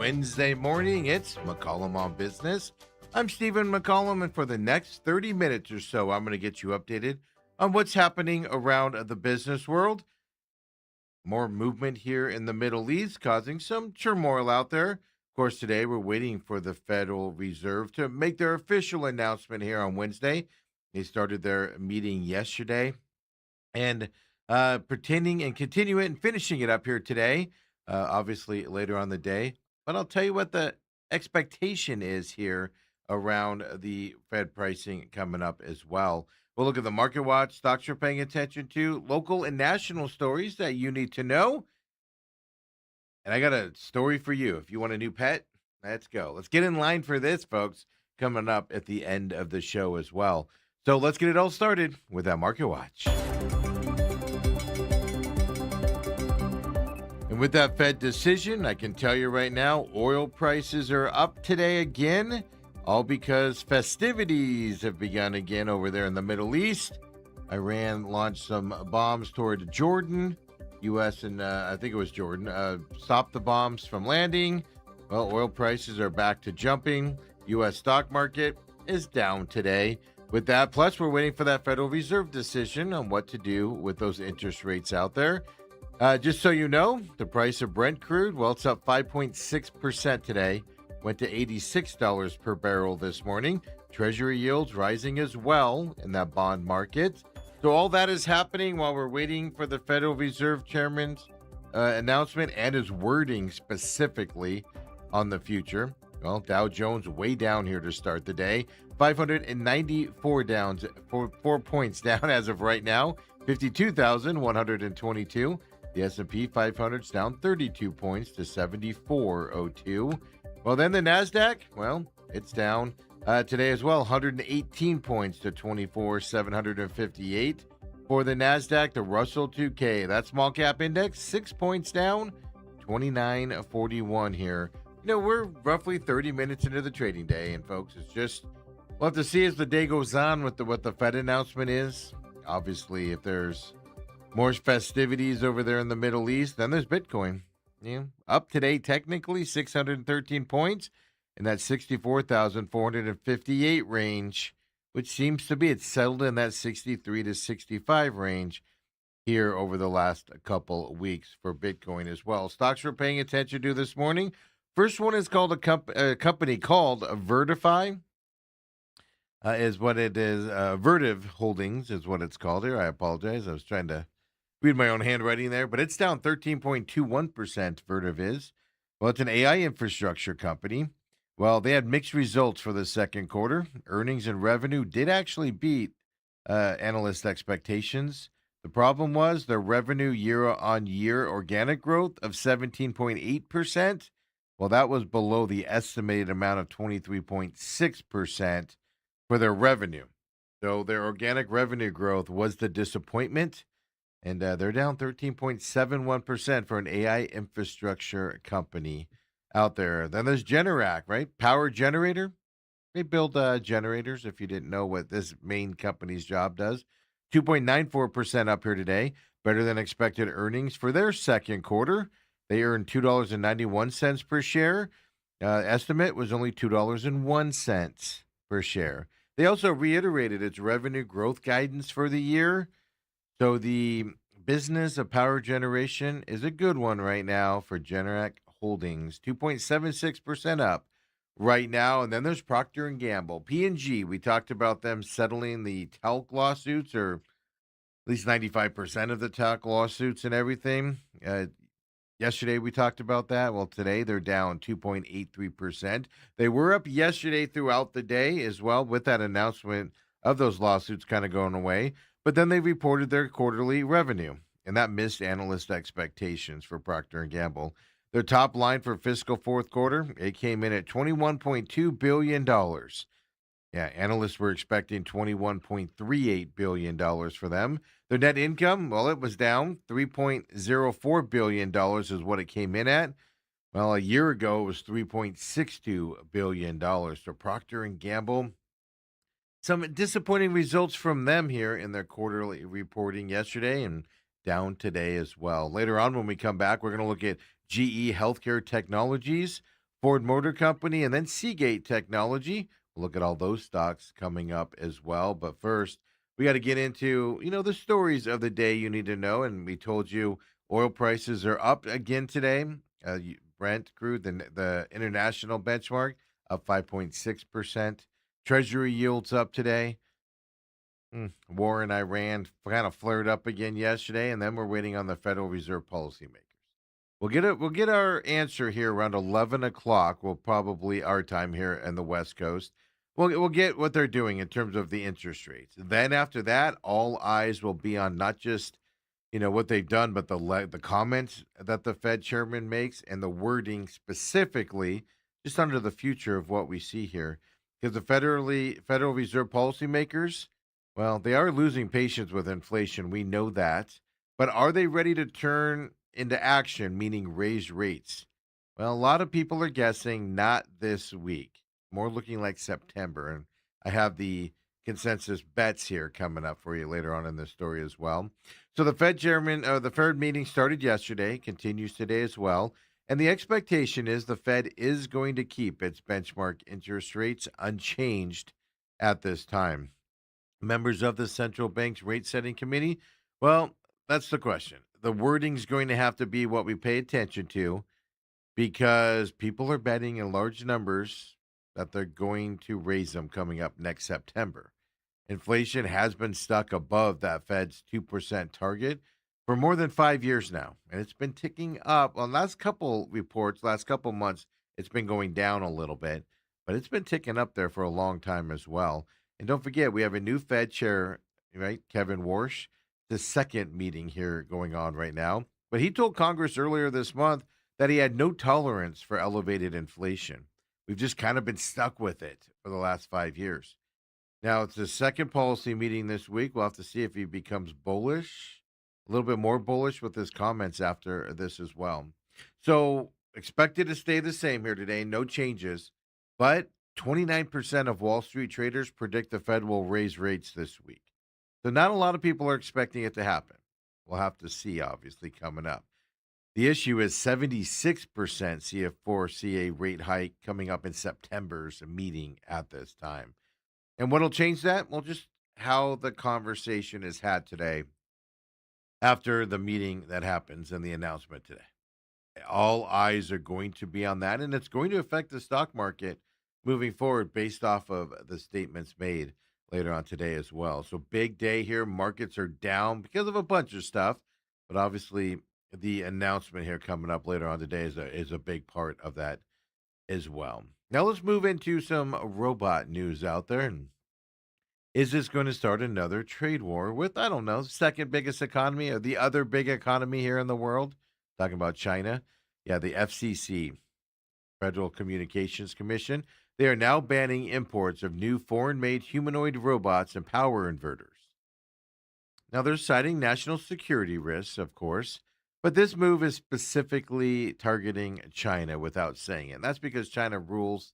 Wednesday morning. It's McCollum on Business. I'm Stephen McCollum, and for the next 30 minutes or so, I'm going to get you updated on what's happening around the business world. More movement here in the Middle East, causing some turmoil out there. Of course, today we're waiting for the Federal Reserve to make their official announcement here on Wednesday. They started their meeting yesterday and pretending and continue it and finishing it up here today, obviously later on the day. But I'll tell you what the expectation is here around the Fed pricing coming up as well. We'll look at the market watch, stocks you're paying attention to, local and national stories that you need to know. And I got a story for you. If you want a new pet, let's go. Let's get in line for this, folks, coming up at the end of the show as well. So let's get it all started with that market watch. And with that Fed decision, I can tell you right now, oil prices are up today again, all because festivities have begun again over there in the Middle East. Iran launched some bombs toward Jordan. U.S. and I think it was Jordan stopped the bombs from landing. Well, oil prices are back to jumping. U.S. stock market is down today. With that, plus we're waiting for that Federal Reserve decision on what to do with those interest rates out there. Just so you know, the price of Brent crude, well, it's up 5.6% today. Went to $86 per barrel this morning. Treasury yields rising as well in that bond market. So all that is happening while we're waiting for the Federal Reserve Chairman's announcement and his wording specifically on the future. Well, Dow Jones way down here to start the day. 594 down, 4 points down as of right now. 52,122. The S&P 500's down 32 points to 7402. Well, then the NASDAQ, well, it's down today as well, 118 points to 24,758. For the NASDAQ, the Russell 2K, that small cap index, 6 points down, 2941 here. You know, we're roughly 30 minutes into the trading day, and folks, it's just, we'll have to see as the day goes on with what the Fed announcement is. Obviously, if there's more festivities over there in the Middle East, then there's Bitcoin. Up today, technically 613 points in that 64,458 range, which seems to be it's settled in that 63 to 65 range here over the last couple weeks for Bitcoin as well. Stocks we're paying attention to this morning. First one is called a company called Vertify. Is what it is. Vertiv Holdings is what it's called here. I apologize. I was trying to read my own handwriting there, but it's down 13.21%. Vertiv is. Well, it's an AI infrastructure company. Well, they had mixed results for the second quarter. Earnings and revenue did actually beat analyst expectations. The problem was their revenue year-on-year organic growth of 17.8%. Well, that was below the estimated amount of 23.6% for their revenue. So their organic revenue growth was the disappointment, and they're down 13.71% for an AI infrastructure company out there. Then there's Generac, right? Power generator. They build generators, if you didn't know what this main company's job does. 2.94% up here today. Better than expected earnings for their second quarter. They earned $2.91 per share. Estimate was only $2.01 per share. They also reiterated its revenue growth guidance for the year. So the business of power generation is a good one right now for Generac Holdings. 2.76% up right now. And then there's Procter & Gamble. P&G, we talked about them settling the talc lawsuits, or at least 95% of the talc lawsuits and everything. Yesterday we talked about that. Well, today they're down 2.83%. They were up yesterday throughout the day as well with that announcement of those lawsuits kind of going away. But then they reported their quarterly revenue, and that missed analyst expectations for Procter & Gamble. Their top line for fiscal fourth quarter, it came in at $21.2 billion. Yeah, analysts were expecting $21.38 billion for them. Their net income, well, it was down. $3.04 billion is what it came in at. Well, a year ago, it was $3.62 billion. So Procter & Gamble, some disappointing results from them here in their quarterly reporting yesterday and down today as well. Later on, when we come back, we're going to look at GE Healthcare Technologies. Ford Motor Company, and then Seagate Technology. We'll look at all those stocks coming up as well. But first, we got to get into, the stories of the day you need to know. And we told you oil prices are up again today. Brent crude, the international benchmark, up 5.6%. Treasury yields up today. War in Iran kind of flared up again yesterday, and then we're waiting on the Federal Reserve policymakers. We'll get our answer here around 11 o'clock. We'll probably our time here in the West Coast. We'll get what they're doing in terms of the interest rates. Then after that, all eyes will be on not just what they've done, but the comments that the Fed chairman makes and the wording specifically, just under the future of what we see here, because the Federal Reserve policymakers, well, they are losing patience with inflation. We know that, but are they ready to turn into action, meaning raise rates? Well, a lot of people are guessing not this week, more looking like September. And I have the consensus bets here coming up for you later on in this story as well. So the Fed meeting started yesterday, continues today as well. And the expectation is the Fed is going to keep its benchmark interest rates unchanged at this time. Members of the central bank's rate setting committee, well, that's the question. The wording's going to have to be what we pay attention to because people are betting in large numbers that they're going to raise them coming up next September. Inflation has been stuck above that Fed's 2% target for more than 5 years now, and it's been ticking up. On last couple reports, last couple months, it's been going down a little bit, but it's been ticking up there for a long time as well. And don't forget, we have a new Fed chair, right, Kevin Warsh, the second meeting here going on right now. But he told Congress earlier this month that he had no tolerance for elevated inflation. We've just kind of been stuck with it for the last 5 years. Now, it's the second policy meeting this week. We'll have to see if he becomes bullish, a little bit more bullish with his comments after this as well. So, expected to stay the same here today, no changes. But 29% of Wall Street traders predict the Fed will raise rates this week. So, not a lot of people are expecting it to happen. We'll have to see, obviously, coming up. The issue is 76% foresee a rate hike coming up in September's meeting at this time. And what'll change that? Well, just how the conversation is had today after the meeting that happens and the announcement today. All eyes are going to be on that, and it's going to affect the stock market moving forward based off of the statements made later on today as well. So big day here. Markets are down because of a bunch of stuff, but obviously the announcement here coming up later on today is a big part of that as well. Now let's move into some robot news out there. And is this going to start another trade war with, I don't know, second biggest economy or the other big economy here in the world? Talking about China. Yeah, the FCC, Federal Communications Commission. They are now banning imports of new foreign-made humanoid robots and power inverters. Now, they're citing national security risks, of course, but this move is specifically targeting China without saying it. And that's because China rules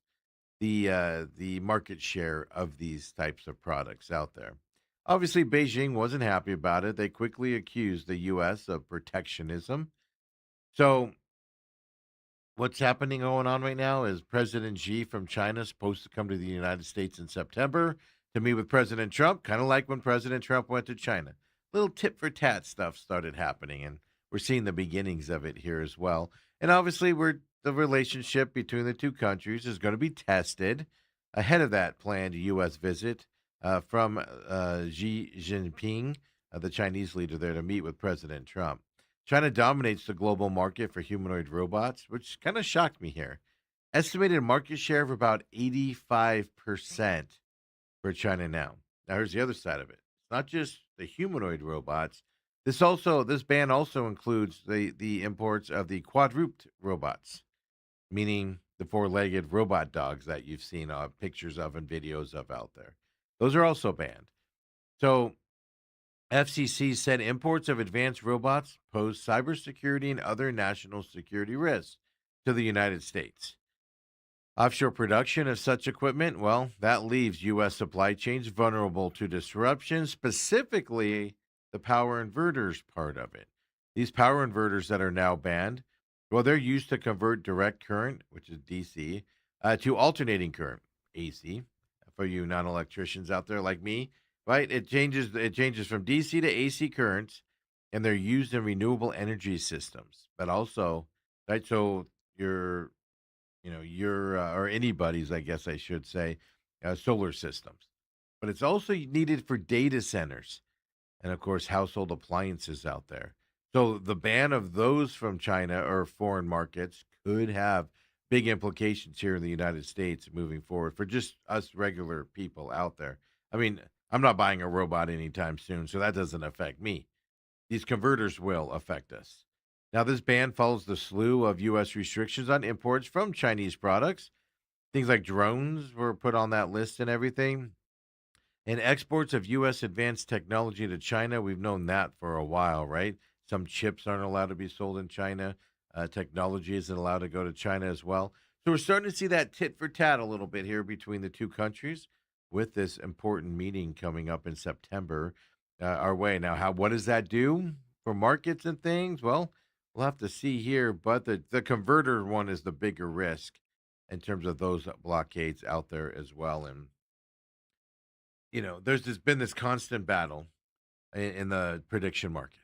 the market share of these types of products out there. Obviously, Beijing wasn't happy about it. They quickly accused the U.S. of protectionism. So, what's happening going on right now is President Xi from China is supposed to come to the United States in September to meet with President Trump, kind of like when President Trump went to China. Little tit for tat stuff started happening, and we're seeing the beginnings of it here as well. And obviously, the relationship between the two countries is going to be tested ahead of that planned U.S. visit from Xi Jinping, the Chinese leader there, to meet with President Trump. China dominates the global market for humanoid robots, which kind of shocked me here. Estimated market share of about 85% for China now. Now, here's the other side of it. It's not just the humanoid robots. This ban also includes the imports of the quadruped robots, meaning the four-legged robot dogs that you've seen pictures of and videos of out there. Those are also banned. So FCC said imports of advanced robots pose cybersecurity and other national security risks to the United States. Offshore production of such equipment, well, that leaves U.S. supply chains vulnerable to disruption, specifically the power inverters part of it. These power inverters that are now banned Well, they're used to convert direct current, which is DC, to alternating current, AC, for you non-electricians out there like me, right? It changes from DC to AC currents, and they're used in renewable energy systems. But also, right, so your or anybody's, I guess I should say, solar systems. But it's also needed for data centers and of course household appliances out there. So the ban of those from China or foreign markets could have big implications here in the United States moving forward for just us regular people out there. I mean, I'm not buying a robot anytime soon, so that doesn't affect me. These converters will affect us. Now, this ban follows the slew of U.S. restrictions on imports from Chinese products. Things like drones were put on that list and everything. And exports of U.S. advanced technology to China, we've known that for a while, right? Some chips aren't allowed to be sold in China. Technology isn't allowed to go to China as well. So we're starting to see that tit for tat a little bit here between the two countries with this important meeting coming up in September our way. Now, what does that do for markets and things? Well, we'll have to see here, but the converter one is the bigger risk in terms of those blockades out there as well. And there's been this constant battle in the prediction markets.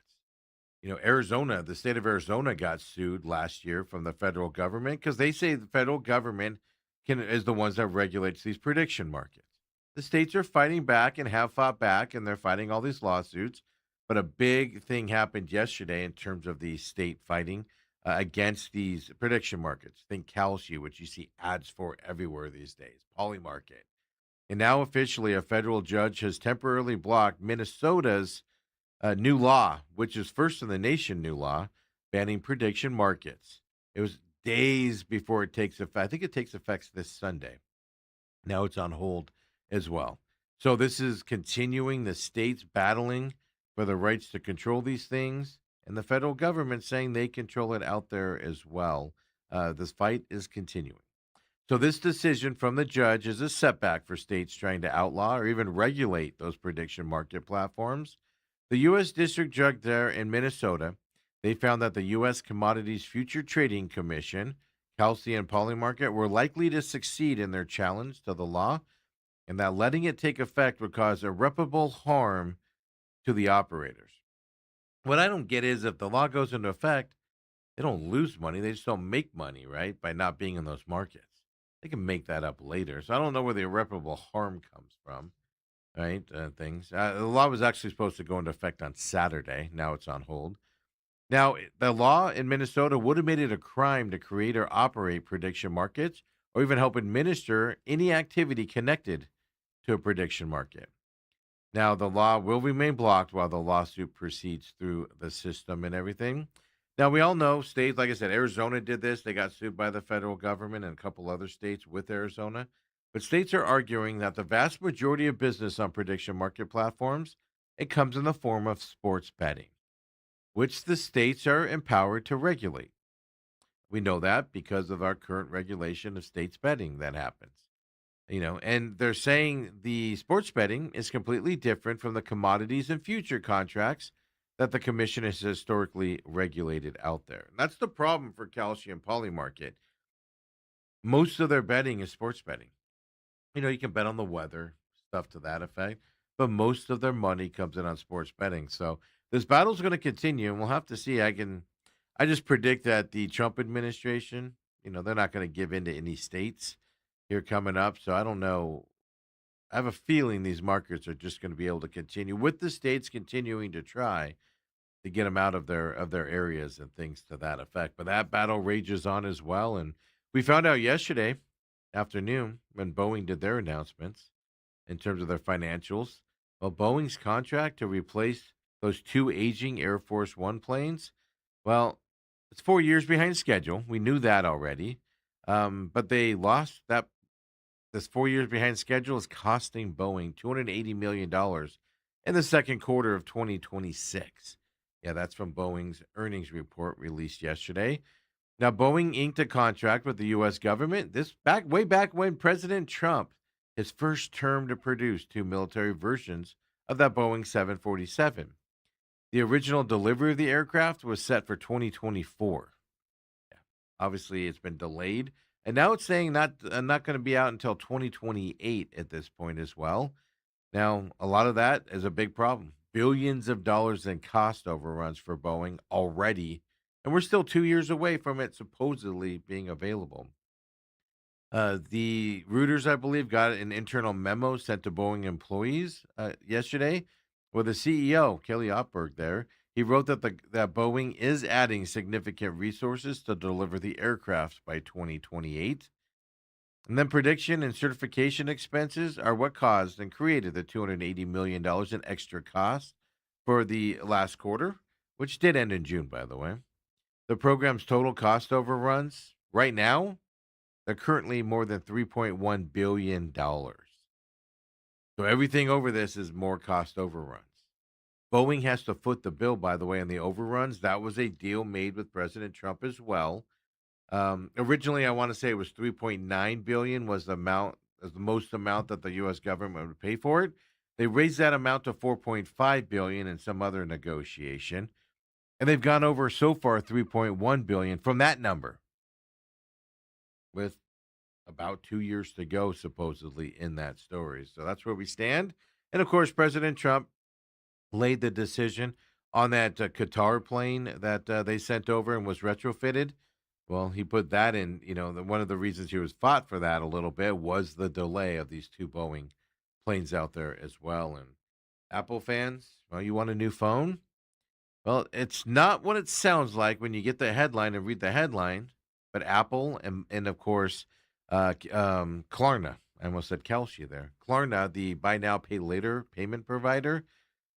Arizona, the state of Arizona got sued last year from the federal government because they say the federal government is the ones that regulates these prediction markets. The states are fighting back and have fought back, and they're fighting all these lawsuits. But a big thing happened yesterday in terms of the state fighting against these prediction markets. Think Kalshi, which you see ads for everywhere these days, Polymarket. And now, officially, a federal judge has temporarily blocked Minnesota's new law, which is first in the nation new law, banning prediction markets. It was days before it takes effect. I think it takes effect this Sunday. Now it's on hold as well. So this is continuing the states battling for the rights to control these things, and the federal government saying they control it out there as well. This fight is continuing. So this decision from the judge is a setback for states trying to outlaw or even regulate those prediction market platforms. The U.S. District Judge there in Minnesota, they found that the U.S. Commodities Future Trading Commission, Kalshi and Polymarket, were likely to succeed in their challenge to the law, and that letting it take effect would cause irreparable harm to the operators. What I don't get is if the law goes into effect, they don't lose money; they just don't make money, right? By not being in those markets. They can make that up later. So I don't know where the irreparable harm comes from, right? Things. The law was actually supposed to go into effect on Saturday. Now it's on hold. Now, the law in Minnesota would have made it a crime to create or operate prediction markets or even help administer any activity connected to a prediction market. Now, the law will remain blocked while the lawsuit proceeds through the system and everything. Now, we all know states, like I said, Arizona did this. They got sued by the federal government and a couple other states with Arizona. But states are arguing that the vast majority of business on prediction market platforms, it comes in the form of sports betting, which the states are empowered to regulate. We know that because of our current regulation of states betting that happens. And they're saying the sports betting is completely different from the commodities and future contracts that the commission has historically regulated out there. And that's the problem for Kalshi and Polymarket. Most of their betting is sports betting. You can bet on the weather, stuff to that effect, but most of their money comes in on sports betting. So this battle's going to continue, and we'll have to see. I just predict that the Trump administration, they're not going to give in to any states here coming up. So I don't know. I have a feeling these markets are just going to be able to continue with the states continuing to try to get them out of their areas and things to that effect. But that battle rages on as well, and we found out yesterday afternoon when Boeing did their announcements in terms of their financials. Well, Boeing's contract to replace those two aging Air Force One planes, well, it's 4 years behind schedule. We knew that already, but they lost that. This 4 years behind schedule is costing Boeing $280 million in the second quarter of 2026. Yeah, that's from Boeing's earnings report released yesterday. Now, Boeing inked a contract with the U.S. government way back when President Trump, his first term to produce two military versions of that Boeing 747. The original delivery of the aircraft was set for 2024. Obviously, it's been delayed, and now it's saying not going to be out until 2028 at this point as well. Now, a lot of that is a big problem. Billions of dollars in cost overruns for Boeing already, and we're still 2 years away from it supposedly being available. The Reuters, I believe, got an internal memo sent to Boeing employees yesterday, where the CEO, Kelly Opberg, there he wrote that Boeing is adding significant resources to deliver the aircraft by 2028. And then prediction and certification expenses are what caused and created the $280 million in extra cost for the last quarter, which did end in June, by the way. The program's total cost overruns right now, they're currently more than $3.1 billion. So everything over this is more cost overruns. Boeing has to foot the bill, by the way, on the overruns. That was a deal made with President Trump as well. Originally, I want to say it was 3.9 billion was the amount, was the most amount that the U.S. government would pay for it. They raised that amount to 4.5 billion in some other negotiation, and they've gone over so far 3.1 billion from that number, with about 2 years to go, supposedly, in that story. So that's where we stand. And of course, President Trump laid the decision on that Qatar plane that they sent over and was retrofitted. Well, he put that in, one of the reasons he was fought for that a little bit was the delay of these two Boeing planes out there as well. And Apple fans, well, you want a new phone? Well, it's not what it sounds like when you get the headline and read the headline, but Apple and of course, Klarna, I almost said Kelce there. Klarna, the buy now, pay later payment provider.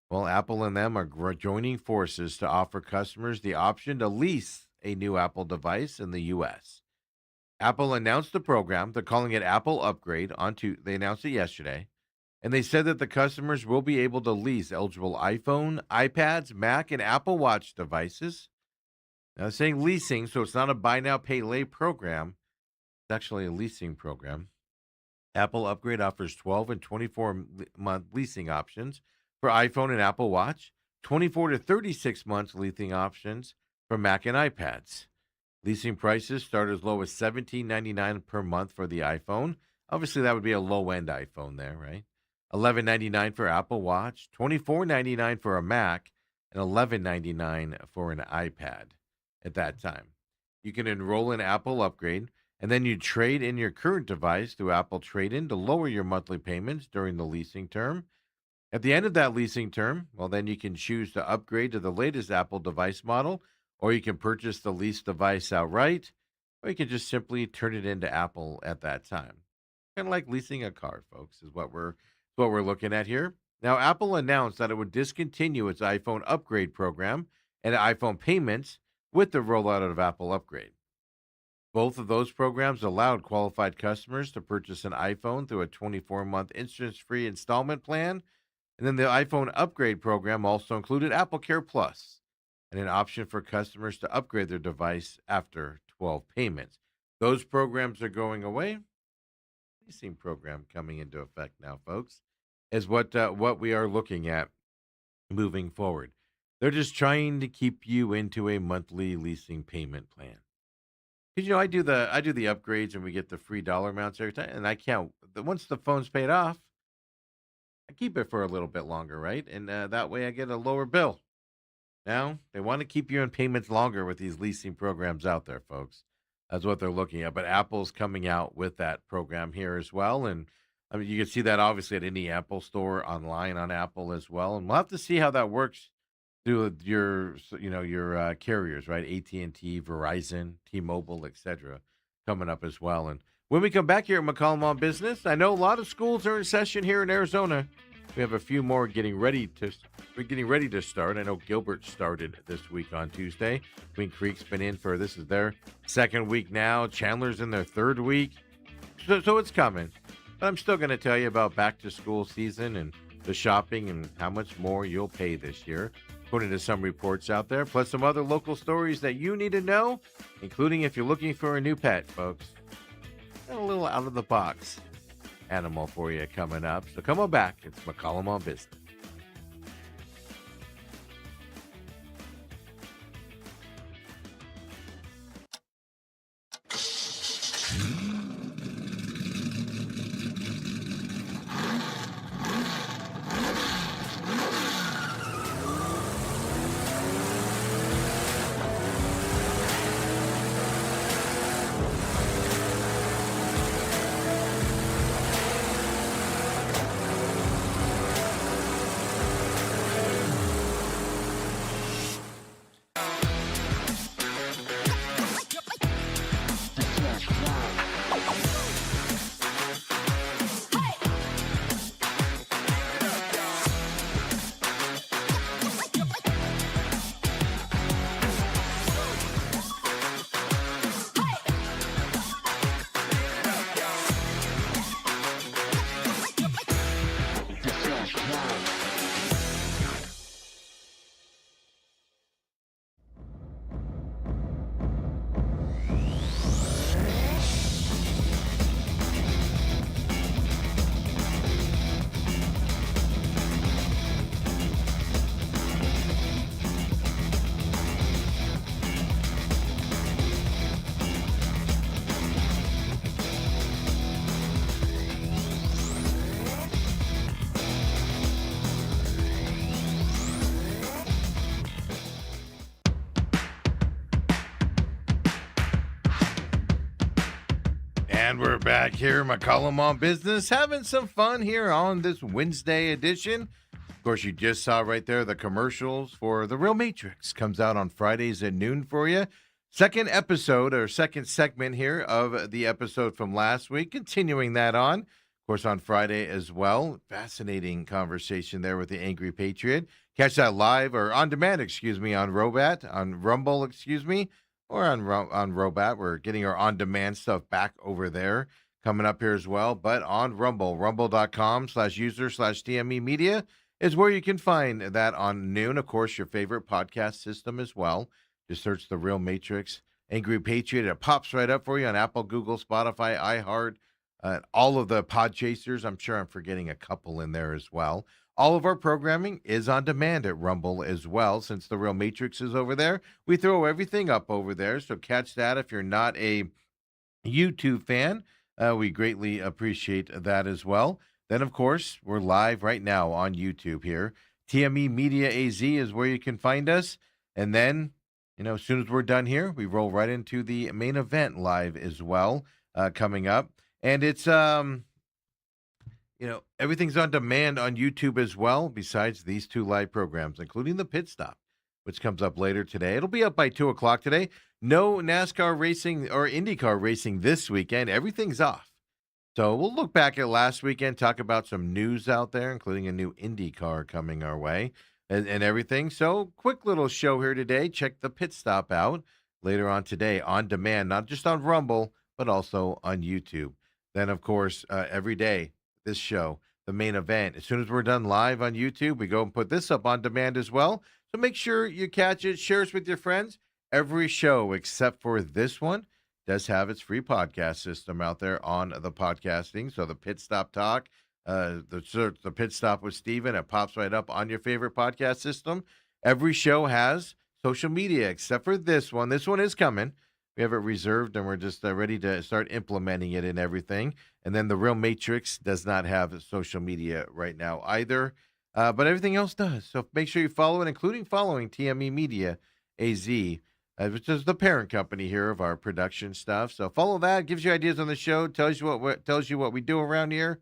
Well, Apple and them are joining forces to offer customers the option to lease a new Apple device in the U.S. Apple announced the program. They're calling it Apple Upgrade. They announced it yesterday. And they said that the customers will be able to lease eligible iPhone, iPads, Mac, and Apple Watch devices. Now, they're saying leasing, so it's not a buy now, pay later program. It's actually a leasing program. Apple Upgrade offers 12 and 24-month leasing options for iPhone and Apple Watch, 24 to 36 months leasing options for Mac and iPads. Leasing prices start as low as $17.99 per month for the iPhone. Obviously, that would be a low-end iPhone there, right? $11.99 for Apple Watch, $24.99 for a Mac, and $11.99 for an iPad at that time. You can enroll in Apple Upgrade, and then you trade in your current device through Apple Trade-In to lower your monthly payments during the leasing term. At the end of that leasing term, well, then you can choose to upgrade to the latest Apple device model, or you can purchase the leased device outright, or you can just simply turn it into Apple at that time. Kind of like leasing a car, folks, is what we're looking at here. Now, Apple announced that it would discontinue its iPhone upgrade program and iPhone payments with the rollout of Apple Upgrade. Both of those programs allowed qualified customers to purchase an iPhone through a 24-month interest-free installment plan. And then the iPhone upgrade program also included Apple Care Plus and an option for customers to upgrade their device after 12 payments. Those programs are going away. Leasing program coming into effect now, folks, is what we are looking at moving forward. They're just trying to keep you into a monthly leasing payment plan. Because I do the upgrades and we get the free dollar amounts every time, and I can't. Once the phone's paid off, I keep it for a little bit longer, right? And that way I get a lower bill. Now, they want to keep you in payments longer with these leasing programs out there, folks. That's what they're looking at. But Apple's coming out with that program here as well. And I mean, you can see that obviously at any Apple store online on Apple as well. And we'll have to see how that works through your carriers, right? AT&T, Verizon, T-Mobile, etc. coming up as well. And when we come back here at McCollum on Business, I know a lot of schools are in session here in Arizona. We have a few more getting ready to start. I know Gilbert started this week on Tuesday. Queen Creek's been in for, this is their second week now. Chandler's in their third week. So it's coming. But I'm still going to tell you about back to school season and the shopping and how much more you'll pay this year, according to some reports out there, plus some other local stories that you need to know, including if you're looking for a new pet, folks. Got a little out of the box animal for you coming up. So come on back. It's McCollum on Business. And we're back here, McCollum on Business, having some fun here on this Wednesday edition. Of course, you just saw right there the commercials for The Real Matrix. Comes out on Fridays at noon for you. Second episode or second segment here of the episode from last week. Continuing that on, of course, on Friday as well. Fascinating conversation there with the Angry Patriot. Catch that live or on demand, on Rumble, or on Robat. We're getting our on-demand stuff back over there coming up here as well. But on Rumble, rumble.com/user/TME Media is where you can find that on noon. Of course, your favorite podcast system as well. Just search The Real Matrix, Angry Patriot. It pops right up for you on Apple, Google, Spotify, iHeart, all of the pod chasers. I'm sure I'm forgetting a couple in there as well. All of our programming is on demand at Rumble as well. Since The Real Matrix is over there, we throw everything up over there. So catch that if you're not a YouTube fan. We greatly appreciate that as well. Then, of course, we're live right now on YouTube here. TME Media AZ is where you can find us. And then, as soon as we're done here, we roll right into the main event live as well coming up. And it's... everything's on demand on YouTube as well, besides these two live programs, including the Pit Stop, which comes up later today. It'll be up by 2 o'clock today. No NASCAR racing or IndyCar racing this weekend. Everything's off. So we'll look back at last weekend, talk about some news out there, including a new IndyCar coming our way and everything. So quick little show here today. Check the Pit Stop out later on today on demand, not just on Rumble, but also on YouTube. Then, of course, every day, this show, the main event. As soon as we're done live on YouTube, we go and put this up on demand as well. So make sure you catch it, share it with your friends. Every show except for this one does have its free podcast system out there on the podcasting. So the Pit Stop Talk, the Pit Stop with Steven, it pops right up on your favorite podcast system. Every show has social media except for this one. This one is coming. We have it reserved, and we're just ready to start implementing it and everything. And then The Real Matrix does not have social media right now either, but everything else does. So make sure you follow it, including following TME Media AZ, which is the parent company here of our production stuff. So follow that, gives you ideas on the show, tells you what we do around here,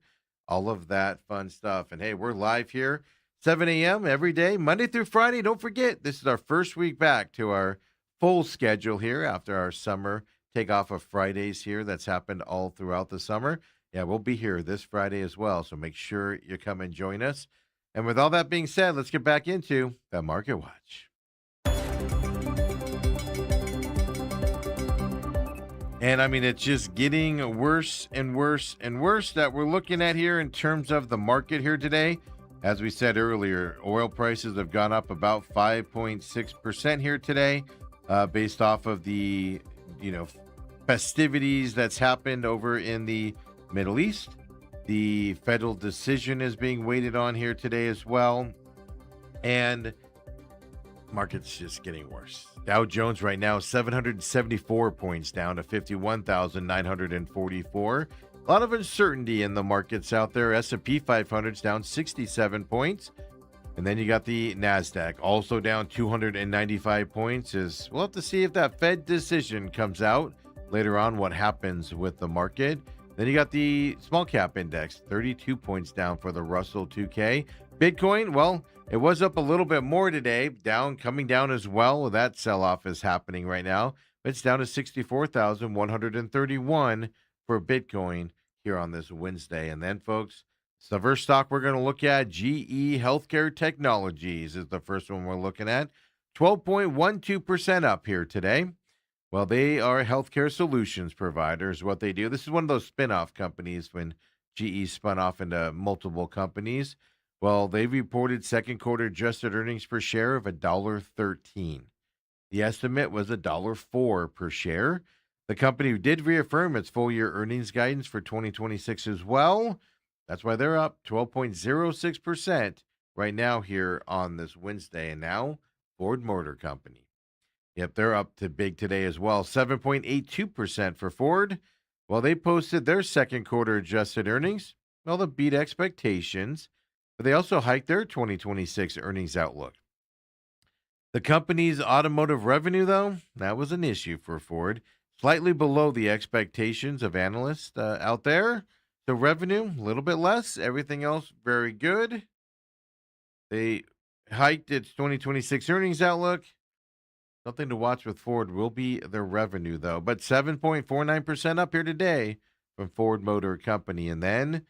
all of that fun stuff. And hey, we're live here 7 a.m. every day, Monday through Friday. Don't forget, this is our first week back to our full schedule here after our summer takeoff of Fridays here. That's happened all throughout the summer. Yeah, we'll be here this Friday as well. So make sure you come and join us. And with all that being said, let's get back into the Market Watch. And I mean, it's just getting worse and worse and worse that we're looking at here in terms of the market here today. As we said earlier, oil prices have gone up about 5.6% here today. Based off of the, festivities that's happened over in the Middle East. The federal decision is being waited on here today as well. And market's just getting worse. Dow Jones right now, 774 points down to 51,944. A lot of uncertainty in the markets out there. S&P 500's down 67 points. And then you got the NASDAQ also down 295 points. We'll have to see if that Fed decision comes out later on, what happens with the market. Then you got the small cap index, 32 points down for the Russell 2K. Bitcoin, well, it was up a little bit more today, coming down as well. That sell-off is happening right now. It's down to 64,131 for Bitcoin here on this Wednesday. And then, folks, the first stock we're going to look at, GE Healthcare Technologies is the first one we're looking at. 12.12% up here today. Well, they are healthcare solutions providers, what they do. This is one of those spin-off companies when GE spun off into multiple companies. Well, they reported second quarter adjusted earnings per share of $1.13. The estimate was $1.04 per share. The company did reaffirm its full-year earnings guidance for 2026 as well. That's why they're up 12.06% right now here on this Wednesday. And now, Ford Motor Company. Yep, they're up to big today as well. 7.82% for Ford. Well, they posted their second quarter adjusted earnings. Well, they beat expectations, but they also hiked their 2026 earnings outlook. The company's automotive revenue, though, that was an issue for Ford. slightly below the expectations of analysts out there. The revenue, a little bit less. Everything else, very good. They hiked its 2026 earnings outlook. Something to watch with Ford will be their revenue, though. But 7.49% up here today from Ford Motor Company. And then,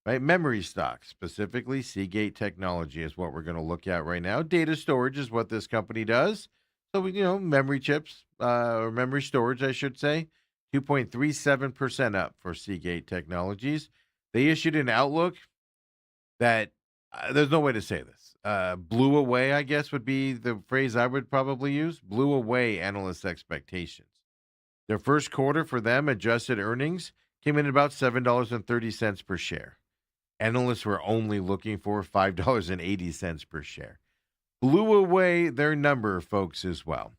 right, memory stocks, specifically Seagate Technology, is what we're going to look at right now. Data storage is what this company does. So, memory chips, or memory storage, I should say, 2.37% up for Seagate Technologies. They issued an outlook that there's no way to say this. Blew away, I guess, would be the phrase I would probably use. Blew away analysts' expectations. Their first quarter for them, adjusted earnings, came in at about $7.30 per share. Analysts were only looking for $5.80 per share. Blew away their number, folks, as well.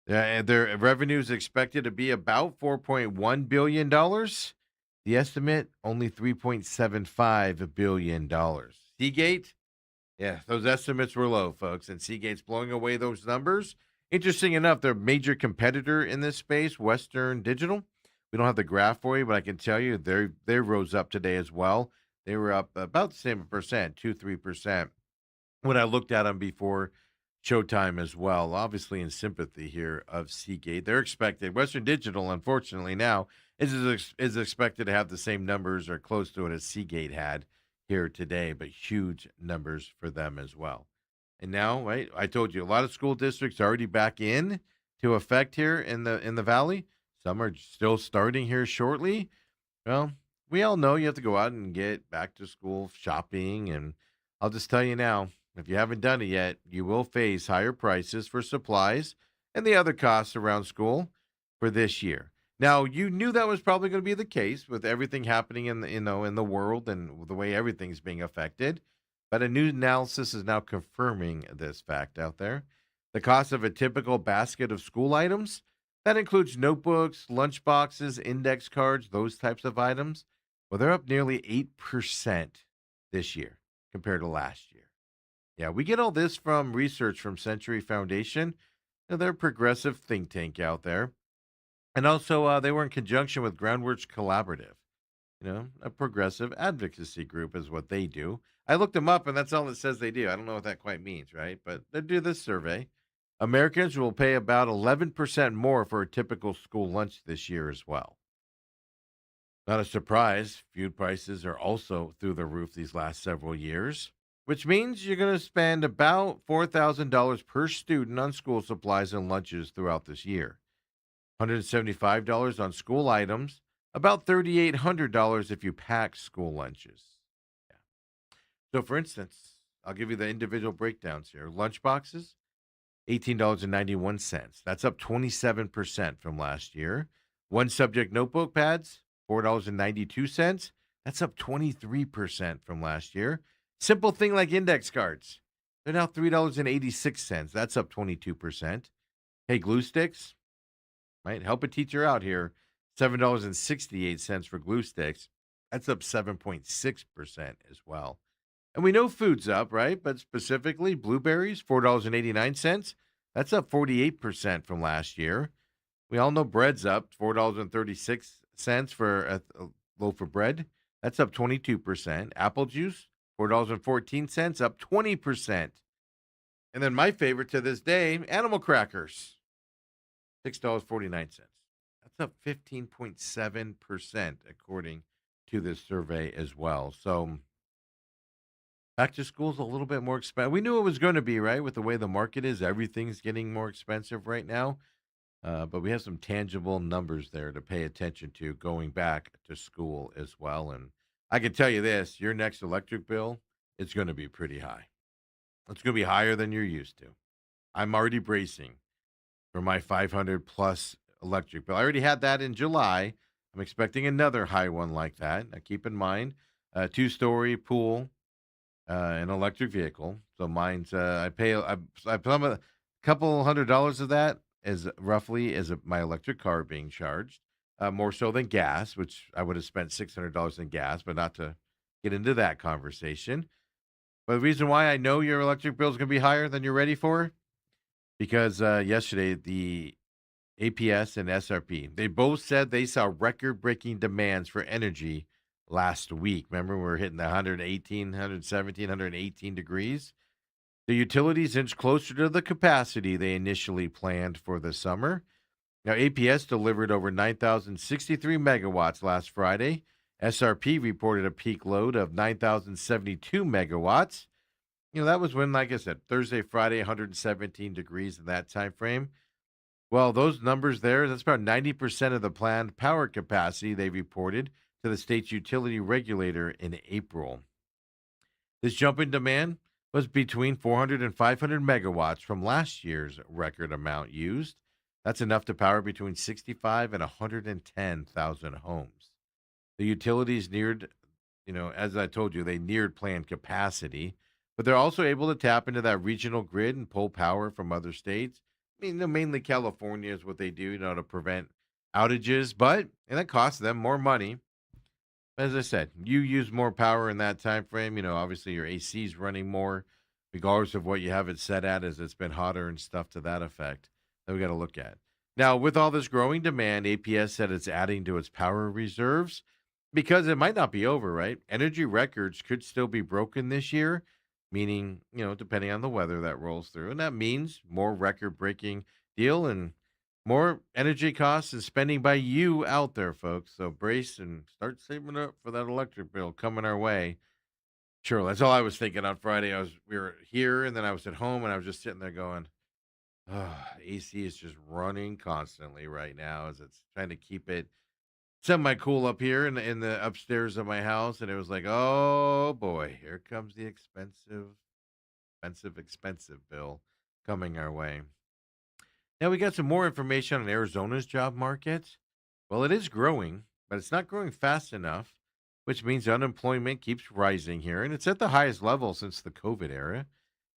Their revenue is expected to be about $4.1 billion. The estimate, only $3.75 billion. Seagate, yeah, those estimates were low, folks, and Seagate's blowing away those numbers. Interesting enough, their major competitor in this space, Western Digital, we don't have the graph for you, but I can tell you they rose up today as well. They were up about the same percent, 2-3%. When I looked at them before Showtime as well, obviously in sympathy here of Seagate. They're expected, Western Digital, unfortunately, now is expected to have the same numbers or close to it as Seagate had here today, but huge numbers for them as well. And now, right, I told you a lot of school districts are already back in to effect here in the valley. Some are still starting here shortly. Well, we all know you have to go out and get back to school shopping, and I'll just tell you now, if you haven't done it yet, you will face higher prices for supplies and the other costs around school for this year. Now, you knew that was probably going to be the case with everything happening in the world and the way everything's being affected. But a new analysis is now confirming this fact out there. The cost of a typical basket of school items, that includes notebooks, lunch boxes, index cards, those types of items. Well, they're up nearly 8% this year compared to last year. Yeah, we get all this from research from Century Foundation. They're a progressive think tank out there. And also, they were in conjunction with Groundworks Collaborative, a progressive advocacy group is what they do. I looked them up, and that's all it says they do. I don't know what that quite means, right? But they do this survey. Americans will pay about 11% more for a typical school lunch this year as well. Not a surprise, food prices are also through the roof these last several years, which means you're going to spend about $4,000 per student on school supplies and lunches throughout this year. $175 on school items, about $3,800 if you pack school lunches. Yeah. So, for instance, I'll give you the individual breakdowns here. Lunch boxes, $18.91. That's up 27% from last year. One subject notebook pads, $4.92. That's up 23% from last year. Simple thing like index cards, they're now $3.86. That's up 22%. Hey, glue sticks, right? Help a teacher out here. $7.68 for glue sticks. That's up 7.6% as well. And we know food's up, right? But specifically, blueberries, $4.89. That's up 48% from last year. We all know bread's up, $4.36 for a loaf of bread. That's up 22%. Apple juice, $4.14, up 20%. And then my favorite to this day, animal crackers, $6.49. That's up 15.7% according to this survey as well. So back to school is a little bit more expensive. We knew it was going to be, right? With the way the market is, everything's getting more expensive right now. But we have some tangible numbers there to pay attention to going back to school as well. And I can tell you this, your next electric bill, it's going to be pretty high. It's going to be higher than you're used to. I'm already bracing for my 500 plus electric bill. I already had that in July. I'm expecting another high one like that. Now, keep in mind, a 2-story pool, an electric vehicle. So mine's, I pay a couple $100 of that is roughly is my electric car being charged, more so than gas, which I would have spent $600 in gas, but not to get into that conversation. But the reason why I know your electric bill is going to be higher than you're ready for, because yesterday the APS and SRP. They both said they saw record breaking demands for energy last week. Remember, we were hitting the 118, 117, 118 degrees. The utilities inched closer to the capacity they initially planned for the summer. Now, APS delivered over 9,063 megawatts last Friday. SRP reported a peak load of 9,072 megawatts. That was when, like I said, Thursday, Friday, 117 degrees in that time frame. Well, those numbers there, that's about 90% of the planned power capacity they reported to the state's utility regulator in April. This jump in demand was between 400 and 500 megawatts from last year's record amount used. That's enough to power between 65 and 110,000 homes. The utilities neared, as I told you, they neared planned capacity, but they're also able to tap into that regional grid and pull power from other states. I mean, mainly California is what they do, to prevent outages, and that costs them more money. As I said, you use more power in that time frame. Obviously your AC is running more, regardless of what you have it set at, as it's been hotter and stuff to that effect that we got to look at. Now, with all this growing demand, APS said it's adding to its power reserves because it might not be over, right? Energy records could still be broken this year, meaning, depending on the weather that rolls through. And that means more record breaking deal and more energy costs and spending by you out there, folks. So brace and start saving up for that electric bill coming our way. Sure, that's all I was thinking on Friday. We were here, and then I was at home, and I was just sitting there going, "Oh, AC is just running constantly right now as it's trying to keep it semi cool up here in the upstairs of my house." And it was like, "Oh boy, here comes the expensive bill coming our way." Now we got some more information on Arizona's job market. Well, it is growing, but it's not growing fast enough, which means unemployment keeps rising here, and it's at the highest level since the COVID era.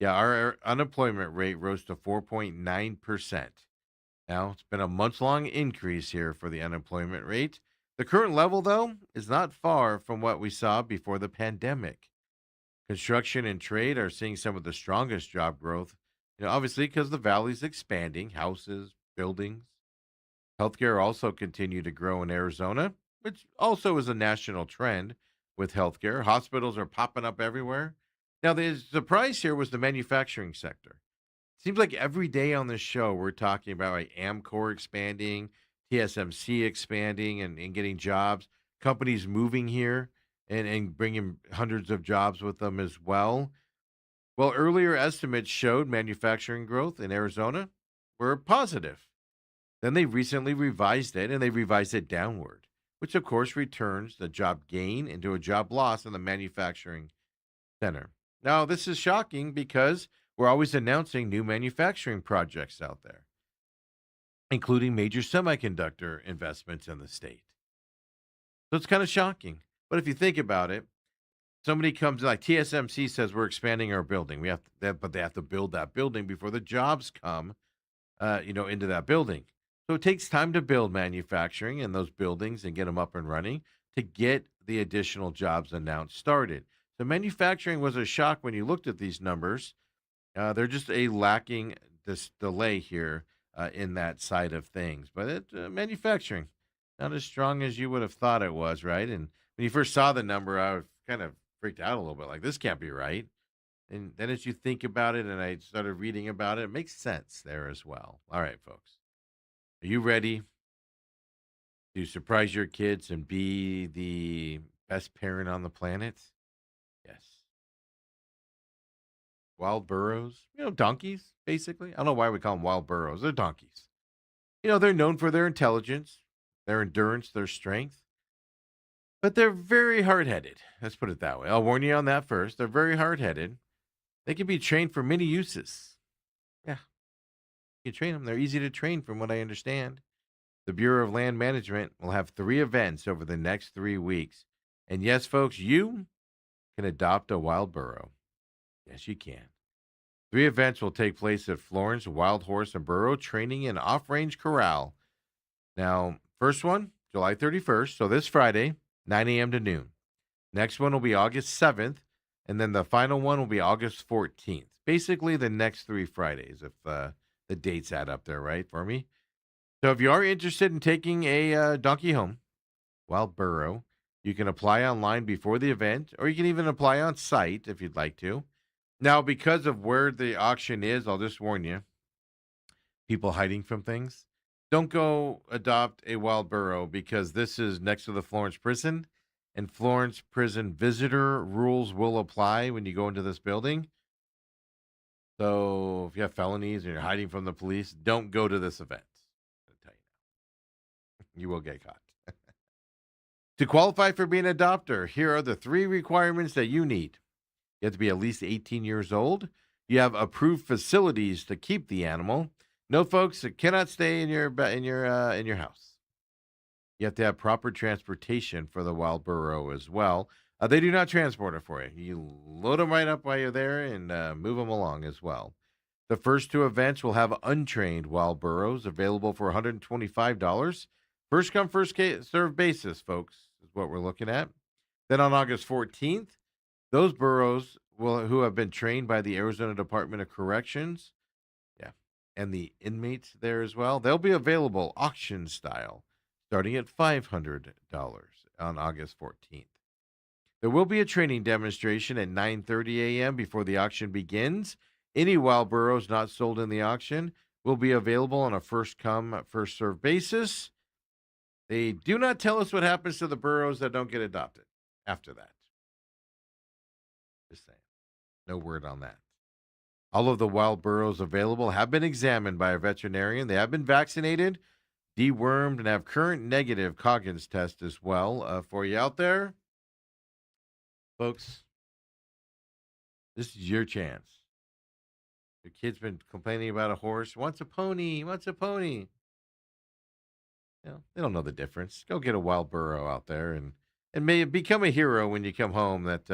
Yeah, our unemployment rate rose to 4.9%. Now, it's been a month-long increase here for the unemployment rate. The current level, though, is not far from what we saw before the pandemic. Construction and trade are seeing some of the strongest job growth, obviously because the valley's expanding, houses, buildings. Healthcare also continued to grow in Arizona, which also is a national trend with healthcare. Hospitals are popping up everywhere. Now, the surprise here was the manufacturing sector. Seems like every day on this show, we're talking about like Amcor expanding, TSMC expanding and getting jobs, companies moving here and bringing hundreds of jobs with them as well. Well, earlier estimates showed manufacturing growth in Arizona were positive. Then they recently revised it and they revised it downward, which of course returns the job gain into a job loss in the manufacturing center. Now, this is shocking because we're always announcing new manufacturing projects out there, including major semiconductor investments in the state. So it's kind of shocking. But if you think about it, somebody comes like TSMC says we're expanding our building. But they have to build that building before the jobs come, into that building. So it takes time to build manufacturing in those buildings and get them up and running to get the additional jobs announced started. So manufacturing was a shock when you looked at these numbers. They're just a lacking this delay here in that side of things. But manufacturing, not as strong as you would have thought it was, right? And when you first saw the number, I was kind of freaked out a little bit, like this can't be right. And then as you think about it, and I started reading about it, it makes sense there as well. All right, folks, are you ready to surprise your kids and be the best parent on the planet? Yes. Wild burros, donkeys, basically. I don't know why we call them wild burros. They're donkeys. They're known for their intelligence, their endurance, their strength, but they're very hard headed. Let's put it that way. I'll warn you on that first. They're very hard headed. They can be trained for many uses. Yeah, you train them. They're easy to train, from what I understand. The Bureau of Land Management will have 3 events over the next 3 weeks. And yes, folks, you can adopt a wild burro. Yes, you can. 3 events will take place at Florence Wild Horse and Burro Training and Off-Range Corral. Now, first one, July 31st, so this Friday, 9 a.m. to noon. Next one will be August 7th, and then the final one will be August 14th. Basically, the next 3 Fridays, if the dates add up there, right, for me? So if you are interested in taking a donkey home, wild burro, you can apply online before the event, or you can even apply on site if you'd like to. Now, because of where the auction is, I'll just warn you, people hiding from things. Don't go adopt a wild burro because this is next to the Florence prison, and Florence prison visitor rules will apply when you go into this building. So if you have felonies and you're hiding from the police, don't go to this event. I'll tell you will get caught. To qualify for being an adopter, here are the 3 requirements that you need. You have to be at least 18 years old. You have approved facilities to keep the animal. No, folks, it cannot stay in your house. You have to have proper transportation for the wild burro as well. They do not transport it for you. You load them right up while you're there and move them along as well. The first 2 events will have untrained wild burros available for $125. First come, first served basis, folks, is what we're looking at. Then on August 14th, those burros who have been trained by the Arizona Department of Corrections, yeah, and the inmates there as well, they'll be available auction style, starting at $500 on August 14th. There will be a training demonstration at 9:30 a.m. before the auction begins. Any wild burros not sold in the auction will be available on a first come, first served basis. They do not tell us what happens to the burros that don't get adopted after that. Just saying. No word on that. All of the wild burros available have been examined by a veterinarian. They have been vaccinated, dewormed, and have current negative Coggins test as well for you out there. Folks, this is your chance. Your kid's been complaining about a horse. Wants a pony. Wants a pony. They don't know the difference. Go get a wild burro out there and maybe become a hero when you come home. That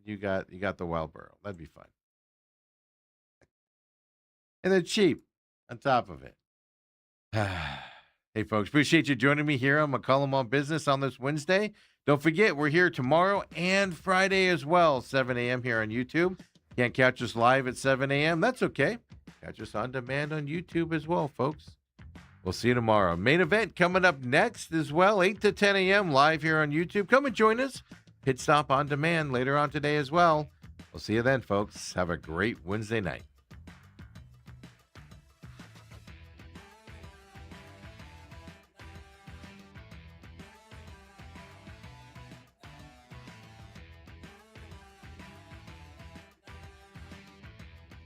you got the wild burro. That'd be fun. And they're cheap on top of it. Hey, folks, appreciate you joining me here on McCollum on Business on this Wednesday. Don't forget, we're here tomorrow and Friday as well, 7 a.m. here on YouTube. Can't catch us live at 7 a.m. That's okay. Catch us on demand on YouTube as well, folks. We'll see you tomorrow. Main event coming up next as well, 8 to 10 a.m. live here on YouTube. Come and join us. Pit Stop on demand later on today as well. We'll see you then, folks. Have a great Wednesday night.